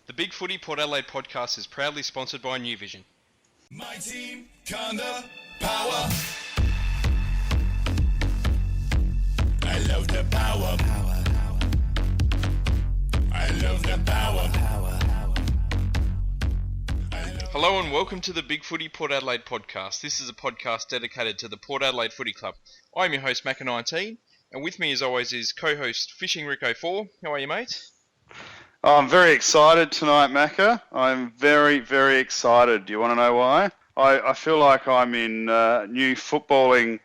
The Big Footy Port Adelaide podcast is proudly sponsored by New Vision. My team, Kinda Power. I love the power. I love the power. Hello and welcome to the Big Footy Port Adelaide podcast. This is a podcast dedicated to the Port Adelaide Footy Club. I'm your host, Macca 19, and with me as always is co-host Fishing Rick 04. How are you, mate? I'm very excited tonight, Macca. I'm very, very excited. Do you want to know why? I feel like I'm in new footballing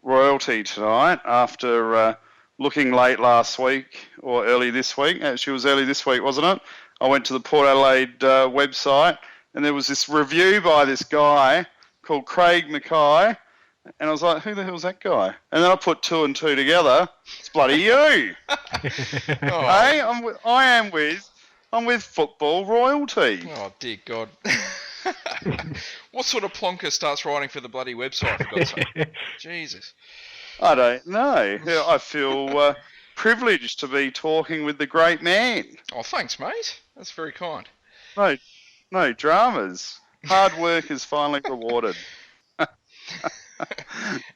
royalty tonight after looking late last week or early this week. Actually, it was early this week, wasn't it? I went to the Port Adelaide website and there was this review by this guy called Craig Mackay. And I was like, who the hell's that guy? And then I put two and two together. It's bloody you. Hey, I'm with football royalty. Oh, dear God. What sort of plonker starts writing for the bloody website, for God's sake? Jesus. I don't know. I feel privileged to be talking with the great man. Oh, thanks, mate. That's very kind. No dramas. Hard work is finally rewarded.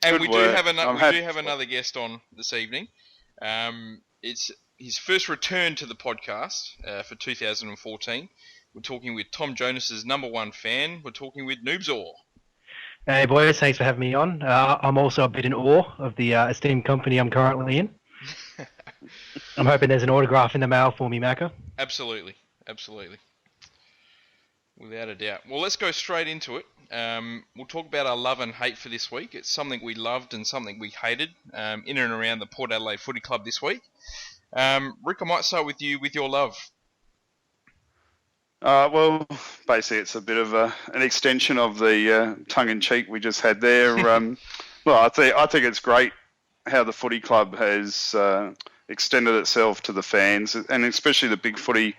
And we do have another guest on this evening. It's his first return to the podcast for 2014. We're talking with Tom Jonas's number one fan. We're talking with Noobzor. Hey boys, thanks for having me on. I'm also a bit in awe of the esteemed company I'm currently in. I'm hoping there's an autograph in the mail for me, Macca. Absolutely. Without a doubt. Well, let's go straight into it. We'll talk about our love and hate for this week. It's something we loved and something we hated in and around the Port Adelaide Footy Club this week. Rick, I might start with you with your love. Well, basically it's a bit of an extension of the tongue-in-cheek we just had there. Well, I think it's great how the footy club has extended itself to the fans, and especially the big footy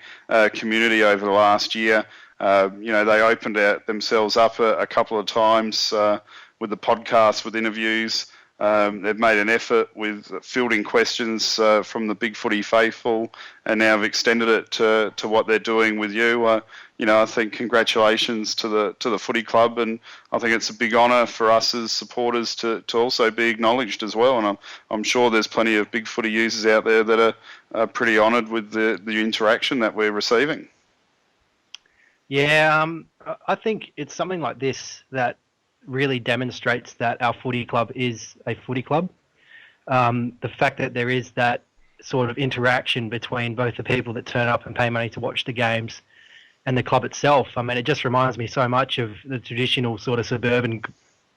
community over the last year. They opened themselves up a couple of times with the podcast, with interviews. They've made an effort with fielding questions from the big footy faithful, and now have extended it to what they're doing with you. I think congratulations to the footy club, and I think it's a big honour for us as supporters to also be acknowledged as well. And I'm sure there's plenty of big footy users out there that are pretty honoured with the interaction that we're receiving. Yeah, I think it's something like this that really demonstrates that our footy club is a footy club. The fact that there is that sort of interaction between both the people that turn up and pay money to watch the games and the club itself. I mean, it just reminds me so much of the traditional sort of suburban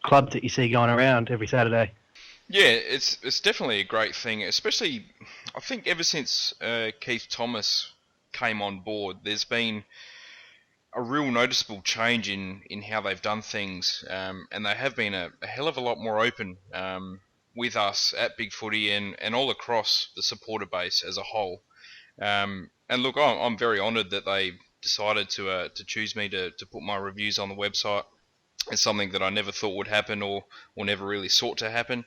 clubs that you see going around every Saturday. Yeah, it's definitely a great thing, especially I think ever since Keith Thomas came on board, there's been a real noticeable change in how they've done things, and they have been a hell of a lot more open with us at Big Footy and all across the supporter base as a whole. And look, I'm very honoured that they decided to choose me to put my reviews on the website. It's something that I never thought would happen or never really sought to happen.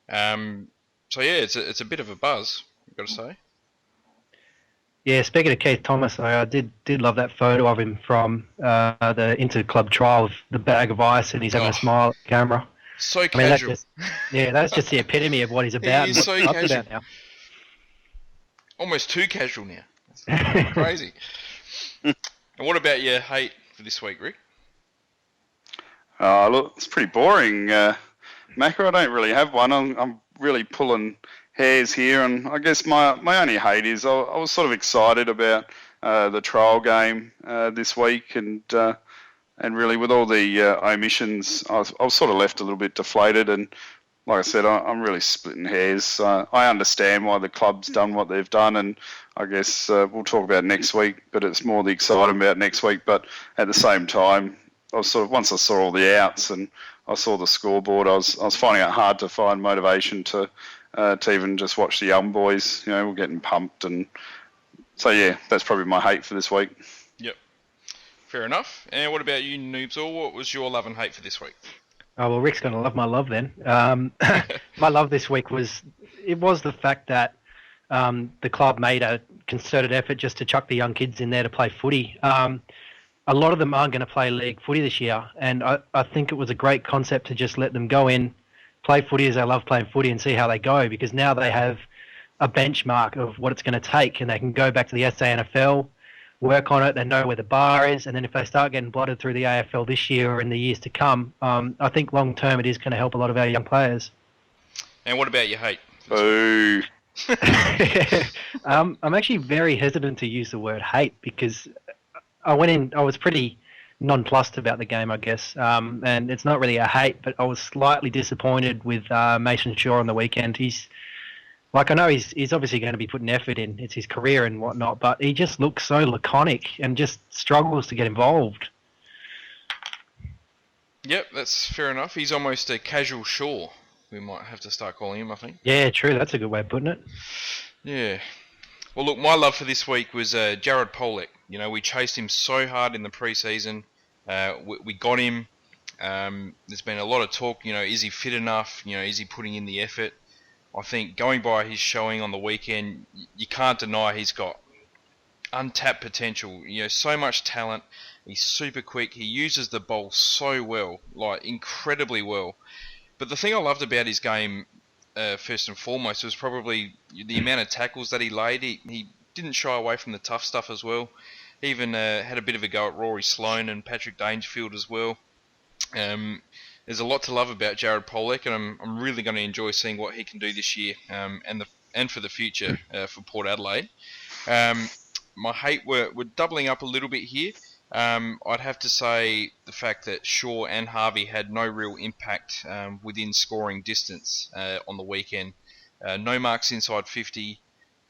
So yeah, it's a bit of a buzz, I've got to say. Yeah, speaking of Keith Thomas, I did love that photo of him from the inter-club trial with the bag of ice, and he's having a smile at the camera. So casual. That's just the epitome of what he's about. He's so casual. About now. Almost too casual now. That's crazy. And what about your hate for this week, Rick? Look, it's pretty boring, Macca. I don't really have one. I'm really pulling hairs here, and I guess my only hate is I was sort of excited about the trial game this week, and really with all the omissions, I was sort of left a little bit deflated. And like I said, I'm really splitting hairs. I understand why the club's done what they've done, and I guess we'll talk about next week, but it's more the exciting about next week. But at the same time, I was sort of, once I saw all the outs and I saw the scoreboard, I was finding it hard to find motivation to even just watch the young boys. We're getting pumped, and so yeah, that's probably my hate for this week. Yep, fair enough. And what about you, Noobzor? What was your love and hate for this week? Oh well, Rick's gonna love my love then. My love this week was the fact that the club made a concerted effort just to chuck the young kids in there to play footy. A lot of them aren't going to play league footy this year, and I think it was a great concept to just let them go in, play footy as they love playing footy, and see how they go, because now they have a benchmark of what it's going to take, and they can go back to the SANFL, work on it, they know where the bar is, and then if they start getting blotted through the AFL this year or in the years to come, I think long term it is going to help a lot of our young players. And what about your hate? Boo. I'm actually very hesitant to use the word hate, because I was pretty nonplussed about the game, I guess. And it's not really a hate, but I was slightly disappointed with Mason Shaw on the weekend. I know he's obviously going to be putting effort in. It's his career and whatnot, but he just looks so laconic and just struggles to get involved. Yep, that's fair enough. He's almost a casual Shaw. We might have to start calling him, I think. Yeah, true. That's a good way of putting it. Yeah. Well, look, my love for this week was Jared Polec. You know, we chased him so hard in the pre-season. We got him. There's been a lot of talk, you know, is he fit enough? You know, is he putting in the effort? I think going by his showing on the weekend, you can't deny he's got untapped potential. You know, so much talent. He's super quick. He uses the ball so well, like incredibly well. But the thing I loved about his game, first and foremost, was probably the amount of tackles that he laid. He didn't shy away from the tough stuff as well. He even had a bit of a go at Rory Sloane and Patrick Dangerfield as well. There's a lot to love about Jared Polec, and I'm really going to enjoy seeing what he can do this year and for the future for Port Adelaide. My hate, we're doubling up a little bit here. I'd have to say the fact that Shaw and Harvey had no real impact within scoring distance on the weekend. No marks inside 50.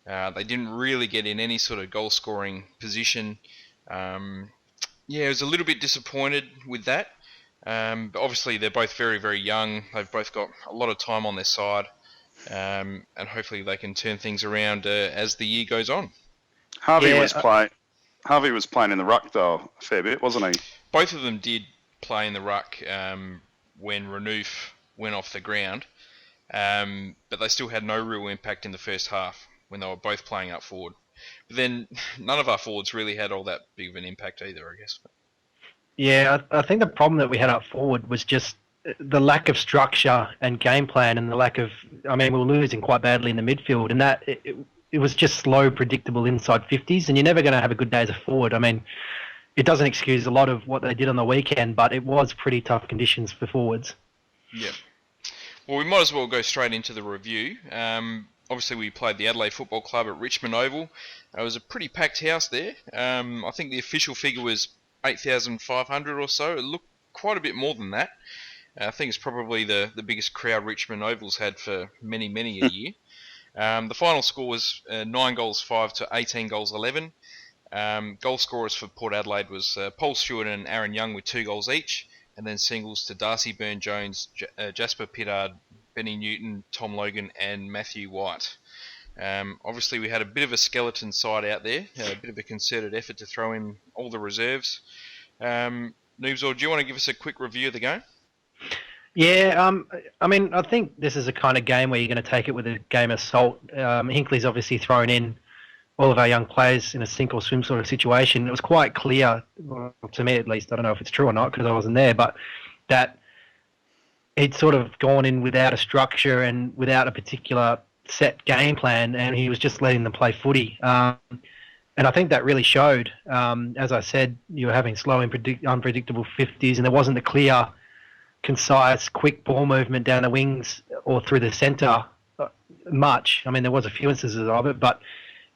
They didn't really get in any sort of goal-scoring position. I was a little bit disappointed with that. But obviously, they're both very, very young. They've both got a lot of time on their side. And hopefully they can turn things around as the year goes on. Harvey was playing in the ruck, though, a fair bit, wasn't he? Both of them did play in the ruck when Renouf went off the ground. But they still had no real impact in the first half when they were both playing up forward. But then none of our forwards really had all that big of an impact either, I guess. Yeah, I think the problem that we had up forward was just the lack of structure and game plan, and the lack of, we were losing quite badly in the midfield, and that it was just slow, predictable inside 50s, and you're never going to have a good day as a forward. It doesn't excuse a lot of what they did on the weekend, but it was pretty tough conditions for forwards. Yeah. Well, we might as well go straight into the review. Obviously, we played the Adelaide Football Club at Richmond Oval. It was a pretty packed house there. I think the official figure was 8,500 or so. It looked quite a bit more than that. I think it's probably the biggest crowd Richmond Oval's had for many, many a year. The final score was 9 goals 5 to 18 goals 11. Goal scorers for Port Adelaide was Paul Stewart and Aaron Young with 2 goals each, and then singles to Darcy Byrne-Jones, Jasper Pittard, Benny Newton, Tom Logan and Matthew White. Obviously we had a bit of a skeleton side out there, a bit of a concerted effort to throw in all the reserves. Noobs, do you want to give us a quick review of the game? Yeah, I think this is a kind of game where you're going to take it with a game of salt. Hinkley's obviously thrown in all of our young players in a sink or swim sort of situation. It was quite clear, well, to me at least, I don't know if it's true or not because I wasn't there, but that he'd sort of gone in without a structure and without a particular set game plan, and he was just letting them play footy. And I think that really showed. As I said, you were having slow and unpredictable 50s, and there wasn't a clear, concise, quick ball movement down the wings or through the centre much. There was a few instances of it, but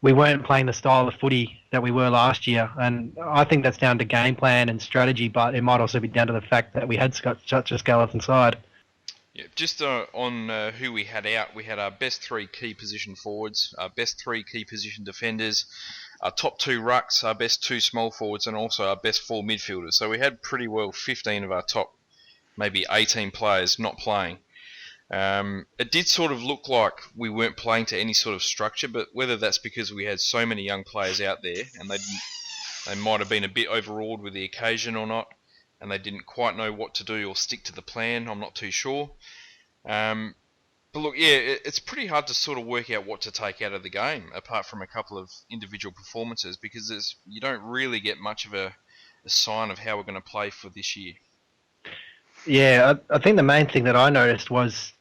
we weren't playing the style of footy that we were last year. And I think that's down to game plan and strategy, but it might also be down to the fact that we had such a skeleton side. Yeah, just on who we had out, we had our best 3 key position forwards, our best 3 key position defenders, our top 2 rucks, our best 2 small forwards, and also our best 4 midfielders. So we had pretty well 15 of our top, maybe 18 players not playing. It did sort of look like we weren't playing to any sort of structure, but whether that's because we had so many young players out there and they might have been a bit overawed with the occasion or not, and they didn't quite know what to do or stick to the plan, I'm not too sure. But But look, yeah, it's pretty hard to sort of work out what to take out of the game, apart from a couple of individual performances, because you don't really get much of a sign of how we're going to play for this year. Yeah, I think the main thing that I noticed was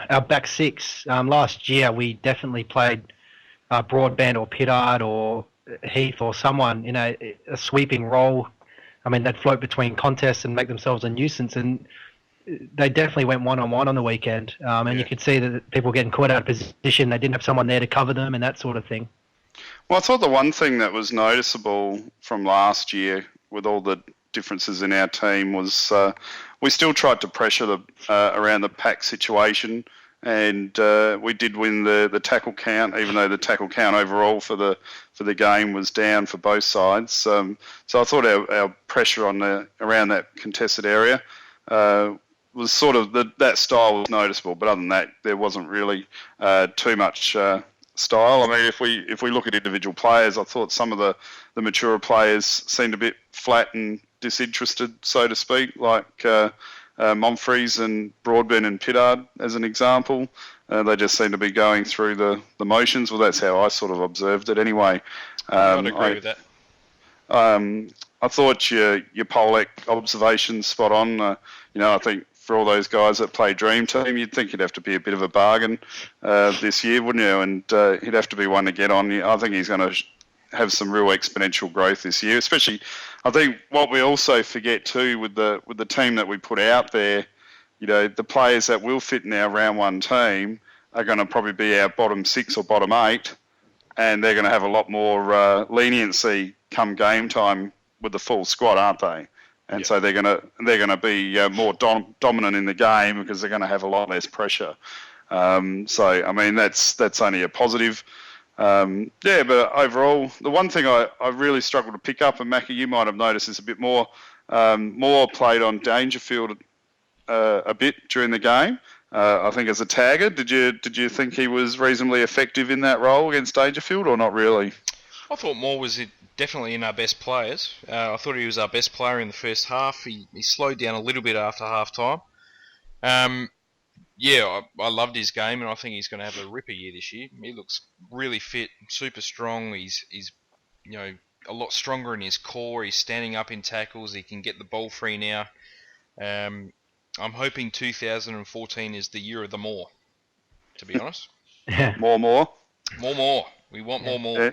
our back six. Last year, we definitely played Broadband or Pittard or Heath or someone in a sweeping role. I mean, they'd float between contests and make themselves a nuisance, and they definitely went one-on-one on the weekend. And you could see that people were getting caught out of position. They didn't have someone there to cover them and that sort of thing. Well, I thought the one thing that was noticeable from last year with all the differences in our team was we still tried to pressure around the pack situation, and we did win the tackle count, even though the tackle count overall for the game was down for both sides. So I thought our pressure around that contested area was sort of that style was noticeable, but other than that, there wasn't really too much style. I mean, if we look at individual players, I thought some of the mature players seemed a bit flat and disinterested, so to speak, like Monfries and Broadbent and Pittard as an example. They just seem to be going through the motions. Well, that's how I sort of observed it anyway. I'd agree with that. I thought your Polek observation's spot on. I think for all those guys that play Dream Team, you'd think he'd have to be a bit of a bargain this year, wouldn't you? And he'd have to be one to get on. I think he's going to have some real exponential growth this year. Especially, I think what we also forget too with the team that we put out there, the players that will fit in our round one team are going to probably be our bottom 6 or bottom 8, and they're going to have a lot more leniency come game time with the full squad, aren't they? And so they're going to be more dominant in the game because they're going to have a lot less pressure. So I mean that's only a positive. But overall, the one thing I really struggled to pick up, and Macca, you might have noticed, is a bit more played on Dangerfield a bit during the game. I think as a tagger, did you think he was reasonably effective in that role against Dangerfield, or not really? I thought Moore was definitely in our best players. I thought he was our best player in the first half. He slowed down a little bit after half time. I loved his game, and I think he's going to have a ripper year this year. He looks really fit, super strong. He's a lot stronger in his core. He's standing up in tackles. He can get the ball free now. I'm hoping 2014 is the year of the Moore, to be honest. More. More. We want more. Yeah.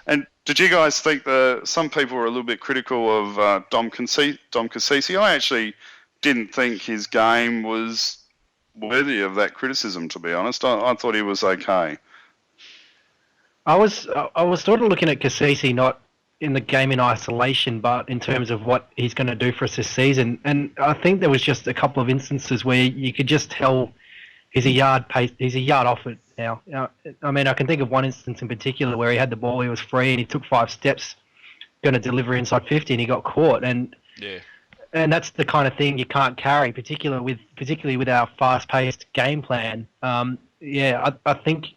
And did you guys think some people were a little bit critical of Dom Cassisi? I actually didn't think his game was worthy of that criticism, to be honest. I thought he was okay. I was sort of looking at Cassisi not in the game in isolation, but in terms of what he's going to do for us this season. And I think there was just a couple of instances where you could just tell he's a yard off it now. I mean, I can think of one instance in particular where he had the ball, he was free, and he took 5 steps, going to deliver inside 50, and he got caught. And that's the kind of thing you can't carry, particularly with our fast-paced game plan. I think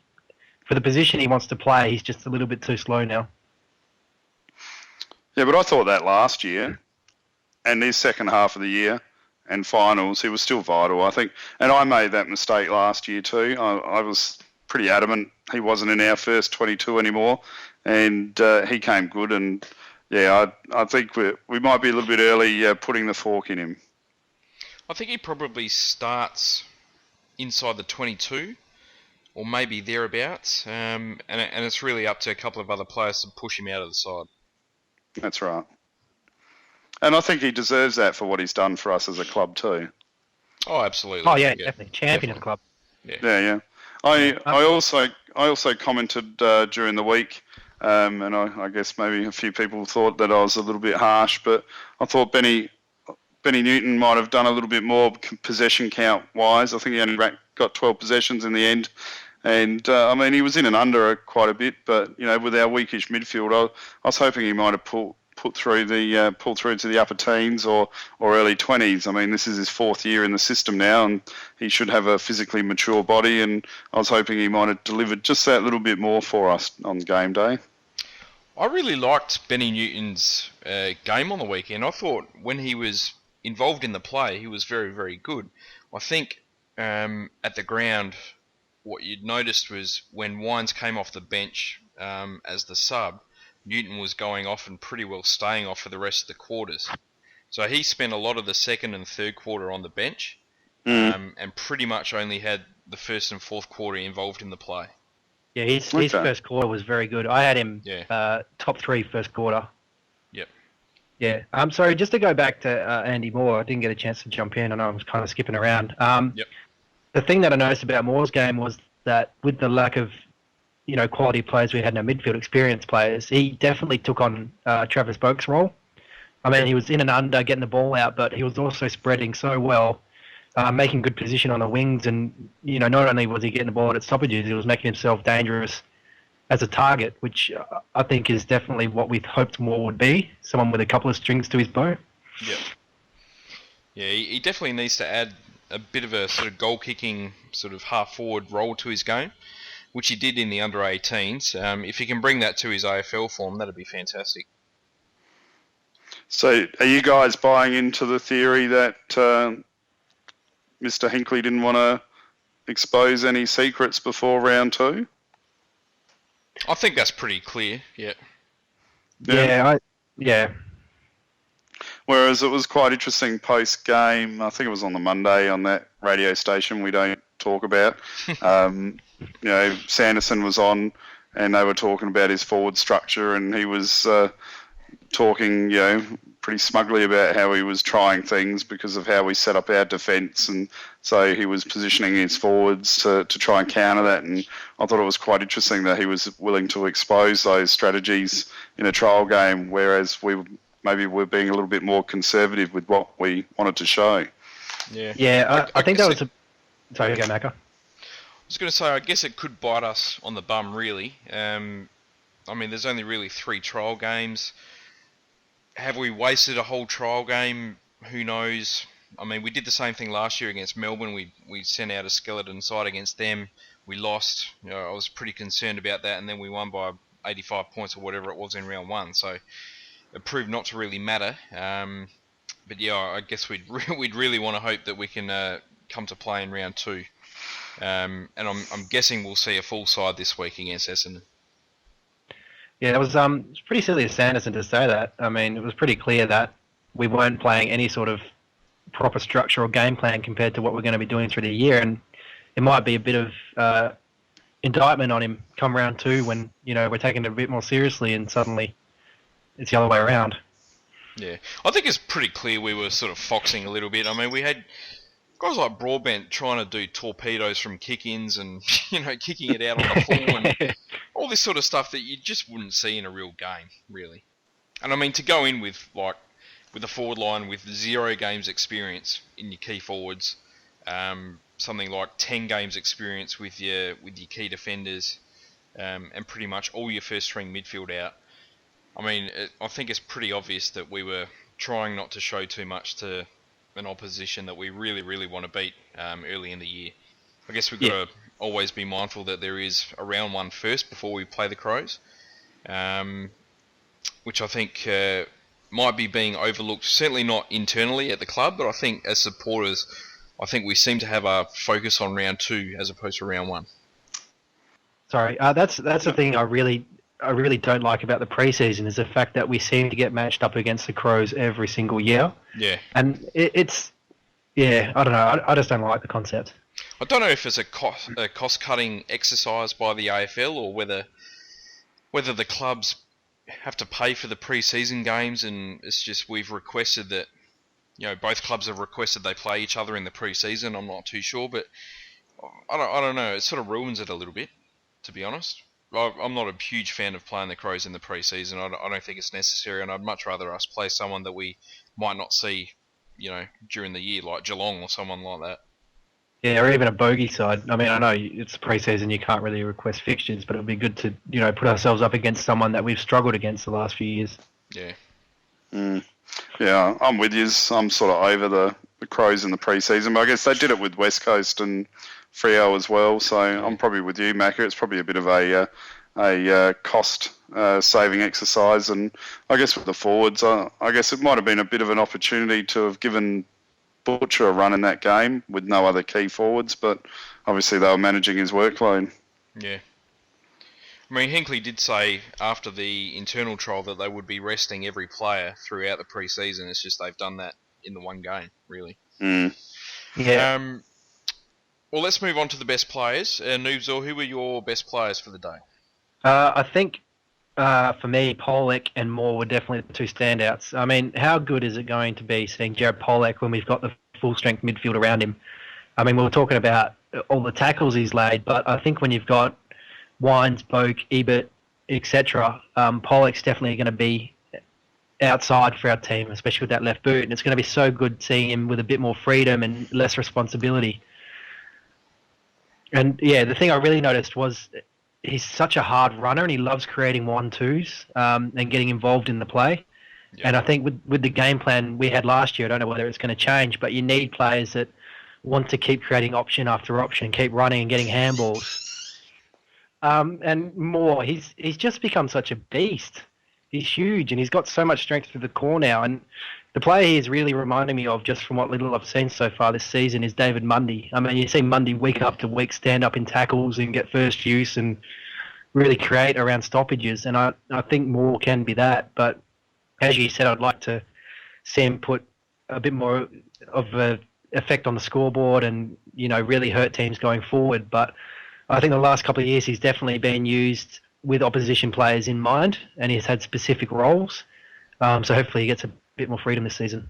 for the position he wants to play, he's just a little bit too slow now. Yeah, but I thought that last year, and his second half of the year, and finals, he was still vital, I think. And I made that mistake last year too. I was pretty adamant he wasn't in our first 22 anymore, and he came good. And I think we might be a little bit early putting the fork in him. I think he probably starts inside the 22, or maybe thereabouts. And it's really up to a couple of other players to push him out of the side. That's right. And I think he deserves that for what he's done for us as a club too. Oh, absolutely. Oh, yeah. Definitely. Champion of the club. Yeah. I also commented during the week, and I guess maybe a few people thought that I was a little bit harsh, but I thought Benny Newton might have done a little bit more possession count-wise. I think he only got 12 possessions in the end. And, he was in and under quite a bit, but, with our weakish midfield, I was hoping he might have pulled through to the upper teens or early 20s. I mean, this is his 4th year in the system now, and he should have a physically mature body, and I was hoping he might have delivered just that little bit more for us on game day. I really liked Benny Newton's game on the weekend. I thought when he was involved in the play, he was very, very good. I think at the ground, what you'd noticed was when Wines came off the bench as the sub, Newton was going off and pretty well staying off for the rest of the quarters. So he spent a lot of the second and third quarter on the bench, and pretty much only had the first and fourth quarter involved in the play. Yeah, his first quarter was very good. I had him top 3 first quarter. Yep. Yeah. I'm sorry, just to go back to Andy Moore, I didn't get a chance to jump in. I know I was kind of skipping around. Yep. The thing that I noticed about Moore's game was that with the lack of, quality players, we had no midfield experienced players. He definitely took on Travis Boak's role. I mean, he was in and under, getting the ball out, but he was also spreading so well, making good position on the wings, and not only was he getting the ball at stoppages, he was making himself dangerous as a target, which I think is definitely what we hoped Moore would be, someone with a couple of strings to his bow. Yep. Yeah, he definitely needs to add a bit of a sort of goal-kicking sort of half-forward role to his game, which he did in the under-18s. If he can bring that to his AFL form, that'd be fantastic. So are you guys buying into the theory that Mr. Hinckley didn't want to expose any secrets before round 2? I think that's pretty clear, yeah. Yeah. Whereas it was quite interesting post-game, I think it was on the Monday on that radio station we don't talk about. Sanderson was on and they were talking about his forward structure, and he was talking, pretty smugly about how he was trying things because of how we set up our defence, and so he was positioning his forwards to try and counter that, and I thought it was quite interesting that he was willing to expose those strategies in a trial game, whereas maybe we're being a little bit more conservative with what we wanted to show. Yeah, I think that was Sorry, go Macca. I was going to say, I guess it could bite us on the bum, really. There's only really 3 trial games. Have we wasted a whole trial game? Who knows? We did the same thing last year against Melbourne. We sent out a skeleton side against them. We lost. I was pretty concerned about that, and then we won by 85 points or whatever it was in round 1. So it proved not to really matter. But yeah, I guess we'd really want to hope that we can come to play in round 2. And I'm guessing we'll see a full side this week against Essendon. Yeah, it was pretty silly of Sanderson to say that. It was pretty clear that we weren't playing any sort of proper structure or game plan compared to what we're going to be doing through the year, and it might be a bit of indictment on him come round 2 when we're taking it a bit more seriously, and suddenly it's the other way around. Yeah, I think it's pretty clear we were sort of foxing a little bit. We had guys like Broadbent trying to do torpedoes from kick-ins and kicking it out on the full and all this sort of stuff that you just wouldn't see in a real game, really. And to go in with a forward line with 0 games experience in your key forwards, something like 10 games experience with your key defenders, and pretty much all your first string midfield out. I think it's pretty obvious that we were trying not to show too much to an opposition that we really, really want to beat early in the year. I guess we've got to always be mindful that there is a round 1 first before we play the Crows, which I think might be being overlooked, certainly not internally at the club, but I think as supporters, I think we seem to have our focus on round 2 as opposed to round 1. Sorry, that's the thing I really don't like about the preseason, is the fact that we seem to get matched up against the Crows every single year. Yeah. And it's I don't know. I just don't like the concept. I don't know if it's a cost-cutting exercise by the AFL or whether the clubs have to pay for the pre-season games, and it's just we've requested that, both clubs have requested they play each other in the pre-season. I'm not too sure, but I don't know. It sort of ruins it a little bit, to be honest. I'm not a huge fan of playing the Crows in the pre-season. I don't think it's necessary, and I'd much rather us play someone that we might not see, during the year, like Geelong or someone like that. Yeah, or even a bogey side. I know it's pre-season, you can't really request fixtures, but it would be good to, put ourselves up against someone that we've struggled against the last few years. Yeah. Yeah, I'm with you. I'm sort of over the Crows in the pre-season, but I guess they did it with West Coast and Freo as well, so I'm probably with you, Macca. It's probably a bit of a cost saving exercise, and I guess with the forwards, I guess it might have been a bit of an opportunity to have given butcher a run in that game with no other key forwards, but obviously they were managing his workload. Yeah. I mean, Hinkley did say after the internal trial that they would be resting every player throughout the pre-season. It's just they've done that in the one game, really. Yeah. Well, let's move on to the best players. Noobsor, who were your best players for the day? I think for me, Pollock and Moore were definitely the two standouts. I mean, how good is it going to be seeing Jared Pollock when we've got the full-strength midfield around him? I mean, we were talking about all the tackles he's laid, but I think when you've got Wines, Boak, Ebert, etc., Pollock's definitely going to be outside for our team, especially with that left boot. And it's going to be so good seeing him with a bit more freedom and less responsibility. And yeah, the thing I really noticed was he's such a hard runner and he loves creating 1-2s and getting involved in the play. Yeah. And I think with the game plan we had last year, I don't know whether it's going to change, but you need players that want to keep creating option after option, keep running and getting handballs. And Moore, he's just become such a beast. He's huge and he's got so much strength through the core now. And the player he is really reminding me of, just from what little I've seen so far this season, is David Mundy. I mean, you see Mundy week after week stand up in tackles and get first use and really create around stoppages. And I think Moore can be that. But as you said, I'd like to see him put a bit more of an effect on the scoreboard and, you know, really hurt teams going forward. But I think the last couple of years he's definitely been used with opposition players in mind, and he's had specific roles. So hopefully he gets a bit more freedom this season.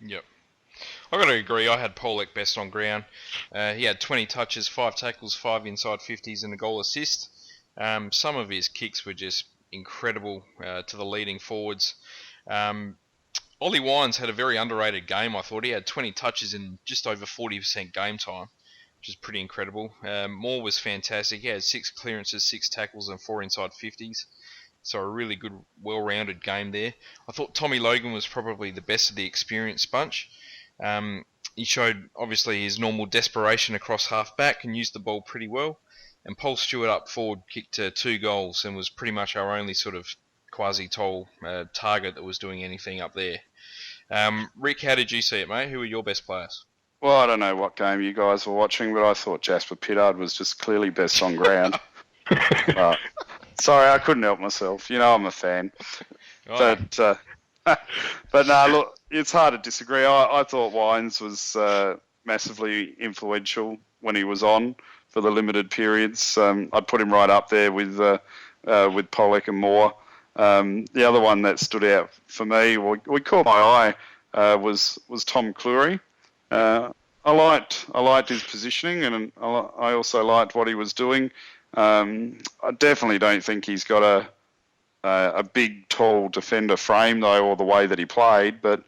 Yep. I've got to agree. I had Pollock best on ground. He had 20 touches, 5 tackles, 5 inside 50s and a goal assist. Some of his kicks were just incredible to the leading forwards. Ollie Wines had a very underrated game, I thought. He had 20 touches in just over 40% game time, which is pretty incredible. Moore was fantastic. He had 6 clearances, 6 tackles and 4 inside 50s. So a really good, well-rounded game there. I thought Tommy Logan was probably the best of the experienced bunch. He showed, obviously, his normal desperation across half-back and used the ball pretty well. And Paul Stewart up forward kicked 2 goals and was pretty much our only sort of quasi-tall target that was doing anything up there. Rick, how did you see it, mate? Who were your best players? Well, I don't know what game you guys were watching, but I thought Jasper Pittard was just clearly best on ground. Sorry, I couldn't help myself. You know I'm a fan. Oh. But no, look, it's hard to disagree. I thought Wines was massively influential when he was on for the limited periods. I'd put him right up there with Pollock and Moore. The other one that stood out for me, we caught my eye, was Tom Cleary. I liked his positioning, and I also liked what he was doing. I definitely don't think he's got a big, tall defender frame, though, or the way that he played. But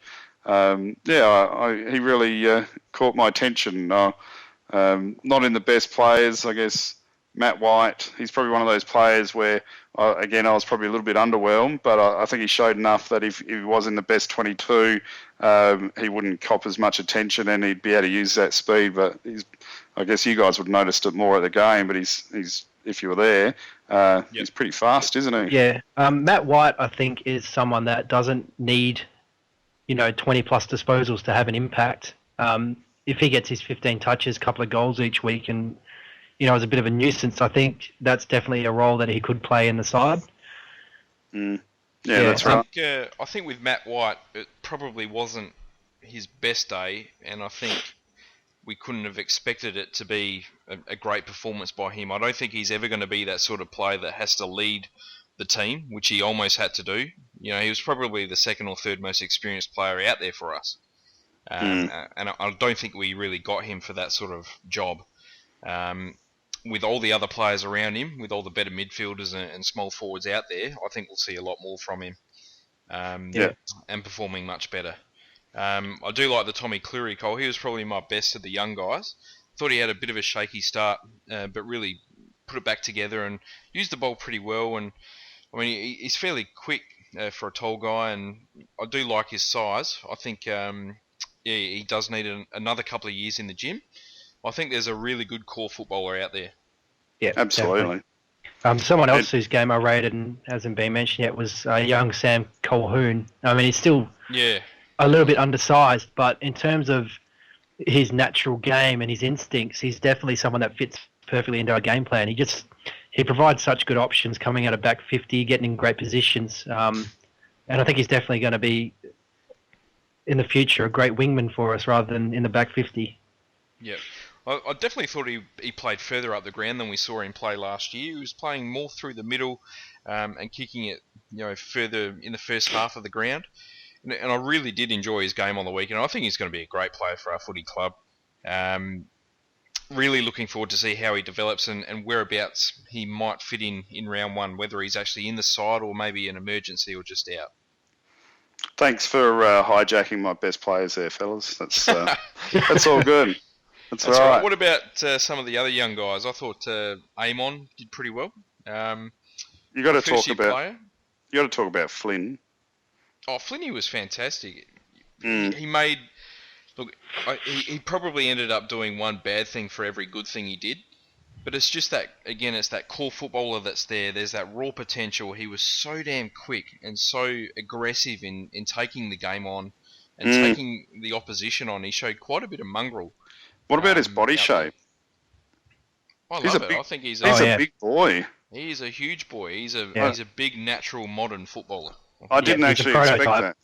he really caught my attention. Not in the best players, I guess. Matt White, he's probably one of those players where, again, I was probably a little bit underwhelmed, but I think he showed enough that if he was in the best 22, he wouldn't cop as much attention and he'd be able to use that speed. But I guess you guys would have noticed it more at the game, but he's if you were there, he's pretty fast, isn't he? Yeah. Matt White, I think, is someone that doesn't need, 20-plus disposals to have an impact. If he gets his 15 touches, a couple of goals each week and, is a bit of a nuisance, I think that's definitely a role that he could play in the side. Yeah, that's right. I think with Matt White, it probably wasn't his best day, and I think we couldn't have expected it to be a great performance by him. I don't think he's ever going to be that sort of player that has to lead the team, which he almost had to do. He was probably the second or third most experienced player out there for us. And I don't think we really got him for that sort of job. With all the other players around him, with all the better midfielders and small forwards out there, I think we'll see a lot more from him. And performing much better. I do like the Tommy Cleary, Cole. He was probably my best of the young guys. Thought he had a bit of a shaky start, but really put it back together and used the ball pretty well. And I mean, he's fairly quick for a tall guy, and I do like his size. I think he does need another couple of years in the gym. I think there's a really good core footballer out there. Yeah, absolutely. Someone else whose game I rated and hasn't been mentioned yet was young Sam Colquhoun. I mean, he's still a little bit undersized, but in terms of his natural game and his instincts, he's definitely someone that fits perfectly into our game plan. He provides such good options coming out of back 50, getting in great positions. And I think he's definitely going to be, in the future, a great wingman for us rather than in the back 50. Yeah. I definitely thought he played further up the ground than we saw him play last year. He was playing more through the middle and kicking it, further in the first half of the ground. And I really did enjoy his game on the weekend. I think he's going to be a great player for our footy club. Really looking forward to see how he develops and whereabouts he might fit in round one, whether he's actually in the side or maybe an emergency or just out. Thanks for hijacking my best players there, fellas. That's all good. That's all right. What about some of the other young guys? I thought Amon did pretty well. You got to talk about Flynn. Oh, Flinny was fantastic. He made... Look, he probably ended up doing one bad thing for every good thing he did. But it's just that, again, it's that core footballer that's there. There's that raw potential. He was so damn quick and so aggressive in taking the game on and taking the opposition on. He showed quite a bit of mongrel. What about his body shape? I love it. I think he's a big boy. He's a huge boy. He's a big, natural, modern footballer. I didn't actually expect that.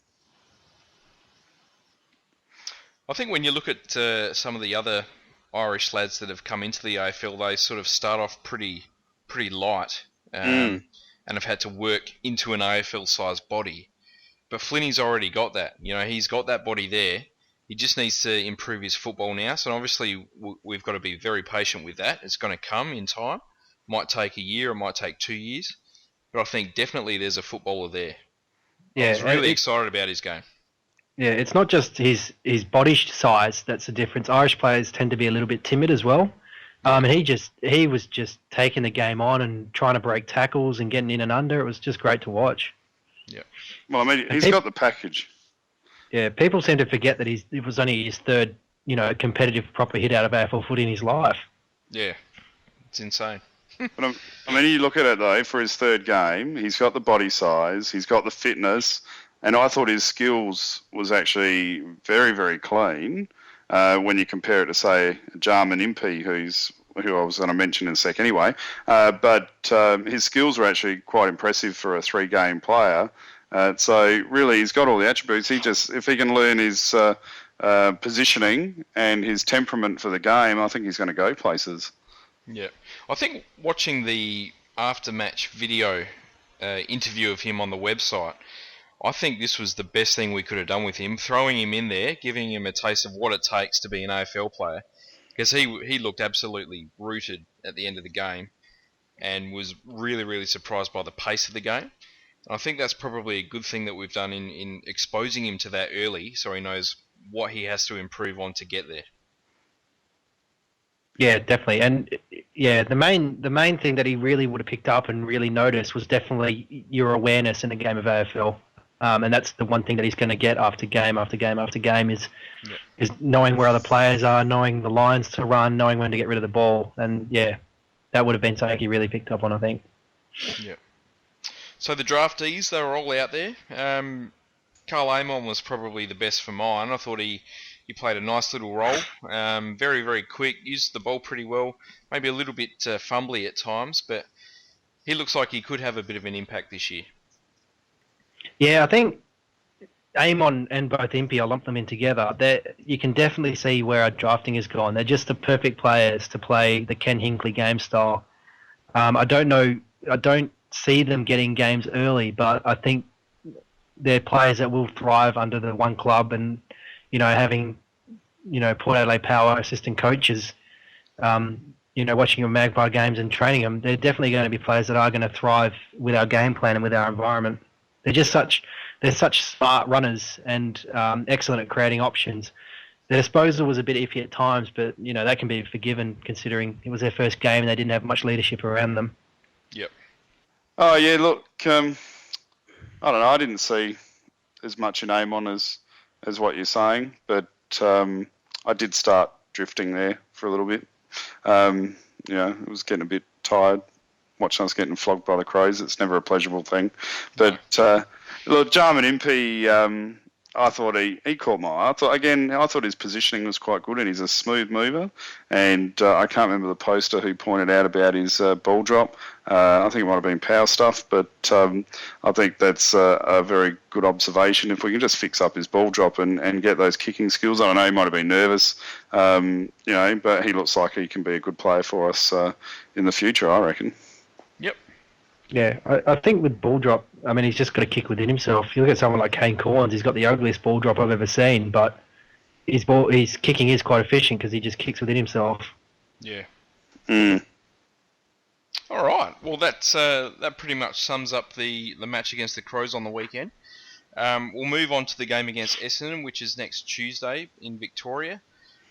I think when you look at some of the other Irish lads that have come into the AFL, they sort of start off pretty light and have had to work into an AFL-sized body. But Flinny's already got that. He's got that body there. He just needs to improve his football now. So obviously we've got to be very patient with that. It's going to come in time. Might take a year, it might take 2 years. But I think definitely there's a footballer there. Yeah, I was really excited about his game. Yeah, it's not just his body size that's the difference. Irish players tend to be a little bit timid as well. And he was just taking the game on and trying to break tackles and getting in and under. It was just great to watch. Yeah. Well, he's got the package. Yeah, people seem to forget that it was only his third, competitive proper hit out of AFL footy in his life. Yeah, it's insane. But you look at it though, for his third game, he's got the body size, he's got the fitness, and I thought his skills was actually very, very clean when you compare it to, say, Jarman Impey, who I was going to mention in a sec anyway. But his skills were actually quite impressive for a 3-game player. So really, he's got all the attributes. If he can learn his positioning and his temperament for the game, I think he's going to go places. Yeah, I think watching the after-match video interview of him on the website, I think this was the best thing we could have done with him, throwing him in there, giving him a taste of what it takes to be an AFL player, because he looked absolutely rooted at the end of the game and was really, really surprised by the pace of the game. And I think that's probably a good thing that we've done in exposing him to that early, so he knows what he has to improve on to get there. Yeah, definitely. And yeah, the main thing that he really would have picked up and really noticed was definitely your awareness in the game of AFL. And that's the one thing that he's going to get after game after game after game is knowing where other players are, knowing the lines to run, knowing when to get rid of the ball. And yeah, that would have been something he really picked up on, I think. Yeah. So the draftees, they were all out there. Carl Amon was probably the best for mine. I thought he played a nice little role. Very, very quick, used the ball pretty well. Maybe a little bit fumbly at times, but he looks like he could have a bit of an impact this year. Yeah, I think Amon and both Impey, I lump them in together. You can definitely see where our drafting has gone. They're just the perfect players to play the Ken Hinkley game style. I don't see them getting games early, but I think they're players that will thrive under the one club and, having, Port Adelaide Power assistant coaches, watching your Magpie games and training them, they're definitely going to be players that are going to thrive with our game plan and with our environment. They're such smart runners and excellent at creating options. Their disposal was a bit iffy at times, but, that can be forgiven considering it was their first game and they didn't have much leadership around them. Yep. Oh, yeah, look, I don't know, I didn't see as much in Amon as what you're saying, but I did start drifting there for a little bit. It was getting a bit tired watching us getting flogged by the Crows. It's never a pleasurable thing. But, look, Jarman Impey, I thought he caught my eye. I thought his positioning was quite good, and he's a smooth mover. And I can't remember the poster who pointed out about his ball drop. I think it might have been Power Stuff, but I think that's a very good observation. If we can just fix up his ball drop and get those kicking skills, I know he might have been nervous, but he looks like he can be a good player for us in the future, I reckon. Yep. Yeah, I think with ball drop, I mean, he's just got to kick within himself. You look at someone like Kane Corns, he's got the ugliest ball drop I've ever seen, but his kicking is quite efficient because he just kicks within himself. Yeah. Mm. All right. Well, that pretty much sums up the match against the Crows on the weekend. We'll move on to the game against Essendon, which is next Tuesday in Victoria.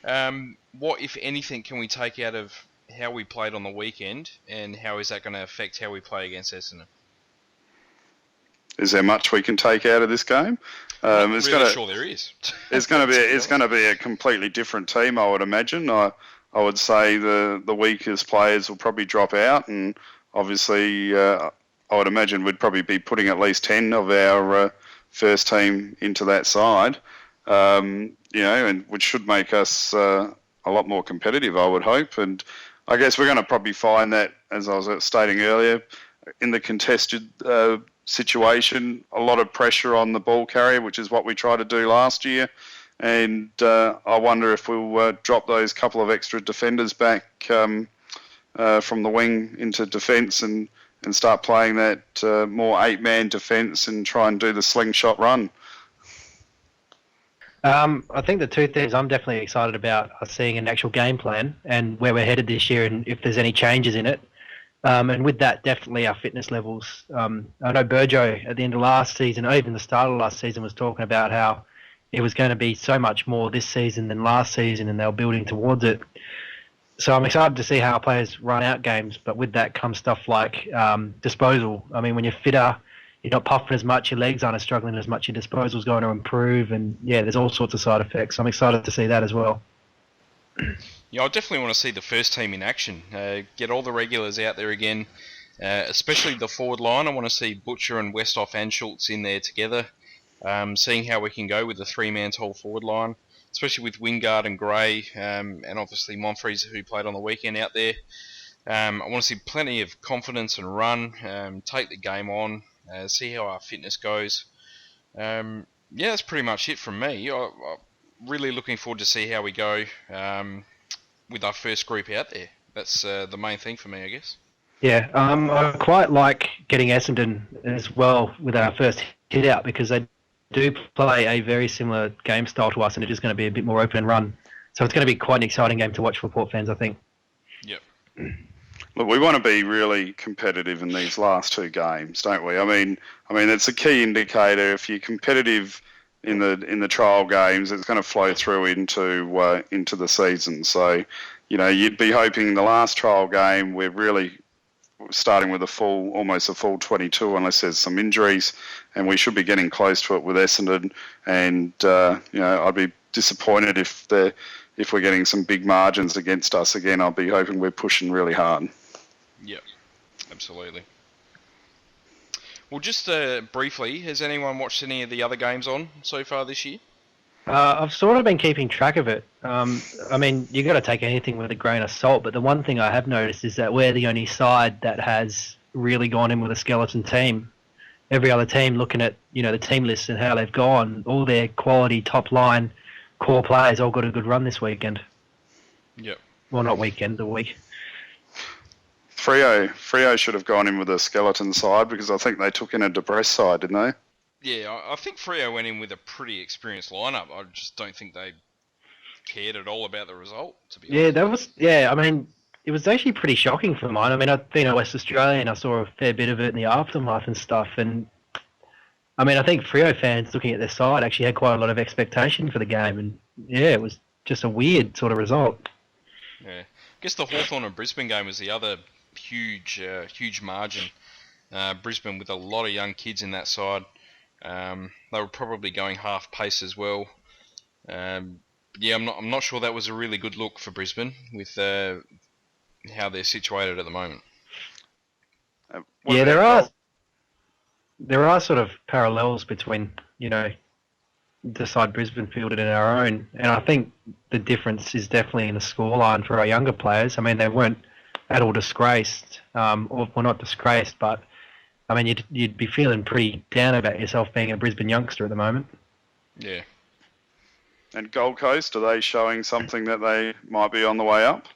What, if anything, can we take out of how we played on the weekend, and how is that going to affect how we play against Essendon? Is there much we can take out of this game? Sure there is. It's going to be a completely different team, I would imagine. I would say the weakest players will probably drop out, and obviously I would imagine we'd probably be putting at least 10 of our first team into that side, and which should make us a lot more competitive, I would hope. And I guess we're going to probably find that, as I was stating earlier, in the contested situation, a lot of pressure on the ball carrier, which is what we tried to do last year. And I wonder if we'll drop those couple of extra defenders back from the wing into defence and start playing that more 8-man defence and try and do the slingshot run. I think the two things I'm definitely excited about are seeing an actual game plan and where we're headed this year and if there's any changes in it. And with that, definitely our fitness levels. I know Burjo at the end of last season, or even the start of last season, was talking about how it was going to be so much more this season than last season, and they were building towards it. So I'm excited to see how our players run out games, but with that comes stuff like disposal. I mean, when you're fitter, you're not puffing as much, your legs aren't as struggling as much, your disposal's going to improve, and yeah, there's all sorts of side effects. I'm excited to see that as well. Yeah, I definitely want to see the first team in action. Get all the regulars out there again, especially the forward line. I want to see Butcher and Westhoff and Schultz in there together, seeing how we can go with the three-man tall forward line, especially with Wingard and Gray, and obviously Monfries, who played on the weekend out there. I want to see plenty of confidence and run, take the game on, see how our fitness goes. Yeah, that's pretty much it from me. I'm really looking forward to see how we go with our first group out there. That's the main thing for me, I guess. Yeah, I quite like getting Essendon as well with our first hit out because they do play a very similar game style to us, and it is going to be a bit more open and run. So it's going to be quite an exciting game to watch for Port fans, I think. Yep. Look, we want to be really competitive in these last two games, don't we? I mean, it's a key indicator. If you're competitive in the trial games, it's going to flow through into the season. So, you'd be hoping the last trial game we're really starting with almost a full 22, unless there's some injuries, and we should be getting close to it with Essendon. And I'd be disappointed if we're getting some big margins against us again. I'll be hoping we're pushing really hard. Yep, absolutely. Well, just briefly, has anyone watched any of the other games on so far this year? I've sort of been keeping track of it. I mean, you got to take anything with a grain of salt, but the one thing I have noticed is that we're the only side that has really gone in with a skeleton team. Every other team, looking at the team list and how they've gone, all their quality top line core players all got a good run this weekend. Yep. Well, not weekend, the week. Freo should have gone in with a skeleton side because I think they took in a depressed side, didn't they? Yeah, I think Freo went in with a pretty experienced lineup. I just don't think they cared at all about the result, to be honest. I mean, it was actually pretty shocking for mine. I mean, I've been a West Australian, I saw a fair bit of it in the aftermath and stuff, and I mean, I think Freo fans looking at their side actually had quite a lot of expectation for the game, and yeah, it was just a weird sort of result. Yeah, I guess the Hawthorn and Brisbane game was the other huge margin. Brisbane with a lot of young kids in that side. They were probably going half pace as well. Yeah, I'm not sure that was a really good look for Brisbane with how they're situated at the moment. There are sort of parallels between decide Brisbane fielded in our own. And I think the difference is definitely in the scoreline for our younger players. I mean, they weren't at all disgraced, or well, not disgraced, but I mean, you'd be feeling pretty down about yourself being a Brisbane youngster at the moment. Yeah. And Gold Coast, are they showing something that they might be on the way up?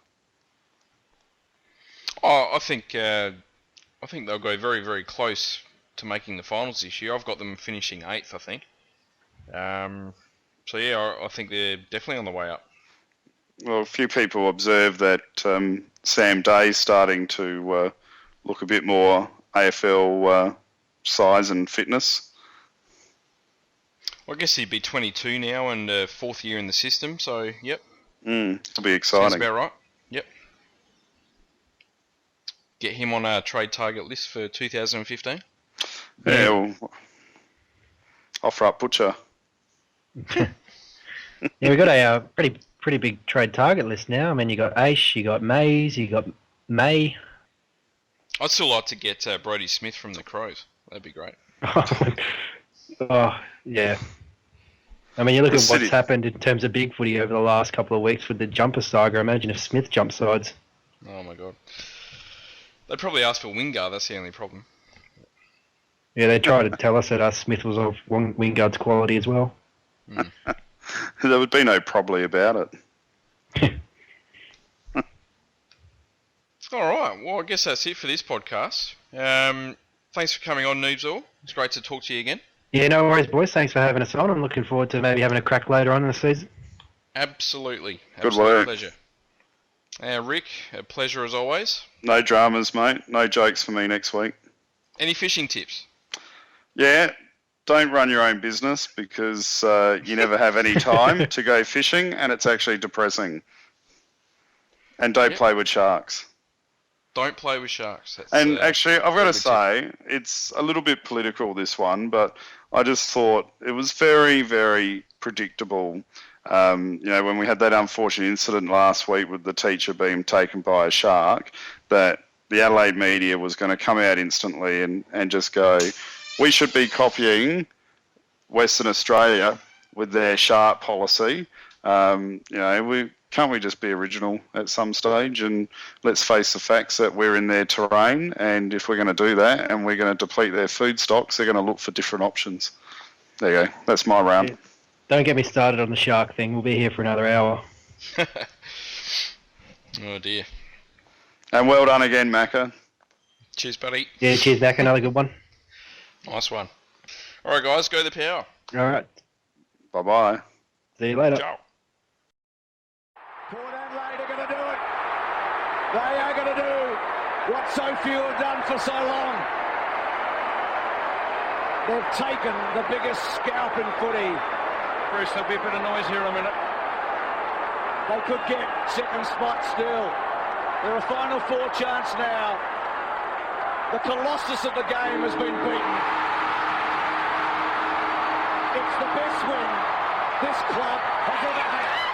Oh, I think they'll go very, very close to making the finals this year. I've got them finishing 8th, I think. So yeah, I think they're definitely on the way up. Well, a few people observe that Sam Day's starting to look a bit more AFL size and fitness. Well, I guess he'd be 22 now and 4th year in the system, so yep. It'll be exciting. Sounds about right. Yep. Get him on our trade target list for 2015. Yeah, well, offer up Butcher. Yeah, we've got a pretty big trade target list now. I mean, you got Aish, you got Mays, you got May. I'd still like to get Brodie Smith from the Crows. That'd be great. Oh, yeah. I mean, you look at what's happened in terms of big footy over the last couple of weeks with the jumper saga. Imagine if Smith jumped sides. Oh, my God. They'd probably ask for Wingard. That's the only problem. Yeah, they tried to tell us that Smith was of Wingard's quality as well. There would be no probably about it. All right. Well, I guess that's it for this podcast. Thanks for coming on, Noobs All. It's great to talk to you again. Yeah, no worries, boys. Thanks for having us on. I'm looking forward to maybe having a crack later on in the season. Absolutely. Good work. Pleasure. Rick, a pleasure as always. No dramas, mate. No jokes for me next week. Any fishing tips? Yeah. Don't run your own business because you never have any time to go fishing and it's actually depressing. And don't play with sharks. Don't play with sharks. That's, actually, I've got to say, it's a little bit political, this one, but I just thought it was very, very predictable. When we had that unfortunate incident last week with the teacher being taken by a shark, that the Adelaide media was going to come out instantly and just go, we should be copying Western Australia with their shark policy. Can't we just be original at some stage and let's face the facts that we're in their terrain, and if we're going to do that and we're going to deplete their food stocks, they're going to look for different options. There you go. That's my round. Yeah. Don't get me started on the shark thing. We'll be here for another hour. Oh, dear. And well done again, Macca. Cheers, buddy. Yeah, cheers, Macca. Another good one. Nice one. All right, guys, go the power. All right. Bye-bye. See you later. Ciao. Port Adelaide are going to do it. They are going to do what so few have done for so long. They've taken the biggest scalp in footy. Bruce, there'll be a bit of noise here in a minute. They could get second spot still. They're a Final Four chance now. The colossus of the game has been beaten. It's the best win this club has ever had.